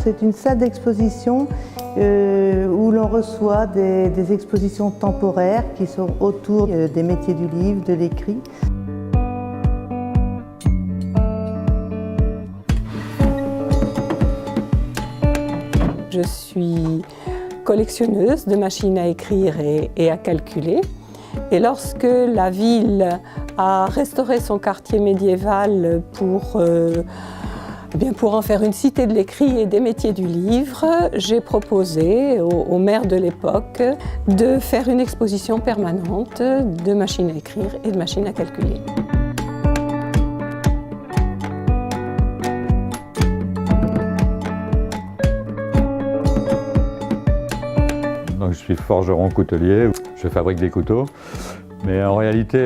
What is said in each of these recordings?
c'est une salle d'exposition où l'on reçoit des expositions temporaires qui sont autour des métiers du livre, de l'écrit. Je suis collectionneuse de machines à écrire et à calculer. Et lorsque la ville a restauré son quartier médiéval pour en faire une cité de l'écrit et des métiers du livre, j'ai proposé au maire de l'époque de faire une exposition permanente de machines à écrire et de machines à calculer. Donc, je suis forgeron coutelier, je fabrique des couteaux, mais en réalité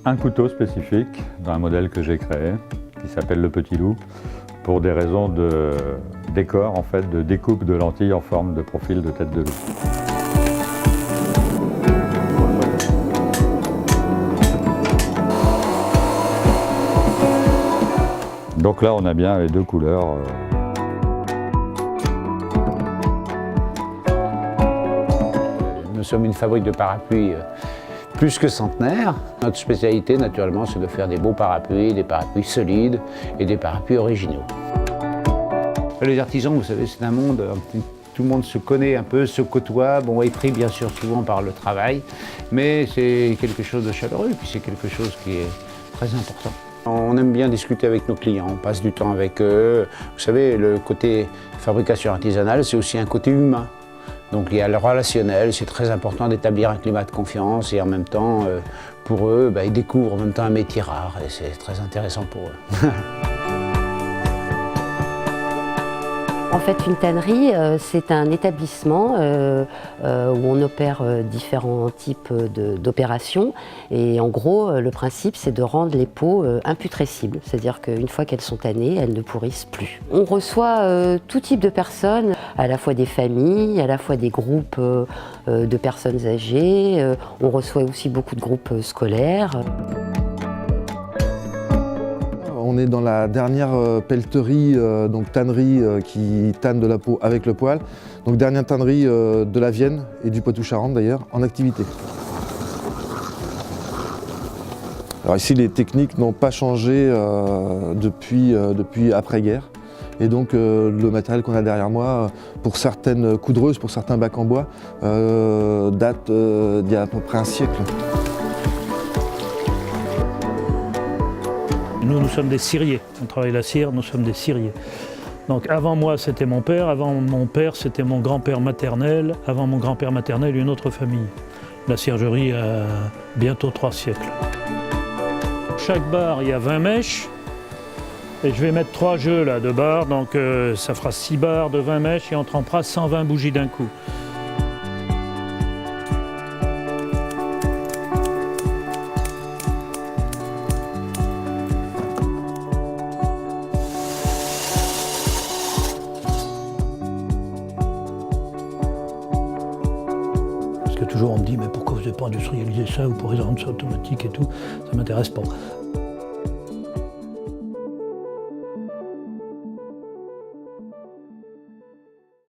un couteau spécifique dans un modèle que j'ai créé qui s'appelle le Petit Loup pour des raisons de décor, en fait, de découpe de lentilles en forme de profil de tête de loup. Donc là on a bien les deux couleurs. Nous sommes une fabrique de parapluies plus que centenaire. Notre spécialité, naturellement, c'est de faire des beaux parapluies, des parapluies solides et des parapluies originaux. Les artisans, vous savez, c'est un monde, tout le monde se connaît un peu, se côtoie, bon, est pris bien sûr souvent par le travail, mais c'est quelque chose de chaleureux, puis c'est quelque chose qui est très important. On aime bien discuter avec nos clients, on passe du temps avec eux. Vous savez, le côté fabrication artisanale, c'est aussi un côté humain. Donc il y a le relationnel, c'est très important d'établir un climat de confiance et en même temps, pour eux, ils découvrent en même temps un métier rare et c'est très intéressant pour eux. En fait, une tannerie, c'est un établissement où on opère différents types d'opérations. Et en gros, le principe, c'est de rendre les peaux imputrescibles. C'est-à-dire qu'une fois qu'elles sont tannées, elles ne pourrissent plus. On reçoit tout type de personnes, à la fois des familles, à la fois des groupes de personnes âgées. On reçoit aussi beaucoup de groupes scolaires. On est dans la dernière pelleterie, donc tannerie qui tanne de la peau avec le poil. Donc dernière tannerie de la Vienne et du Poitou-Charentes d'ailleurs, en activité. Alors ici les techniques n'ont pas changé depuis après-guerre. Et donc le matériel qu'on a derrière moi, pour certaines coudreuses, pour certains bacs en bois, date d'il y a à peu près un siècle. Nous sommes des ciriers, on travaille la cire, nous sommes des ciriers. Donc avant moi c'était mon père, avant mon père c'était mon grand-père maternel, avant mon grand-père maternel une autre famille. La ciergerie a bientôt 3 siècles. Chaque barre il y a 20 mèches et je vais mettre 3 jeux là, de barres, donc ça fera 6 barres de 20 mèches et on trempera 120 bougies d'un coup. Toujours on me dit mais pourquoi vous n'avez pas industrialisé ça, vous pourrez rendre ça automatique et tout, ça ne m'intéresse pas.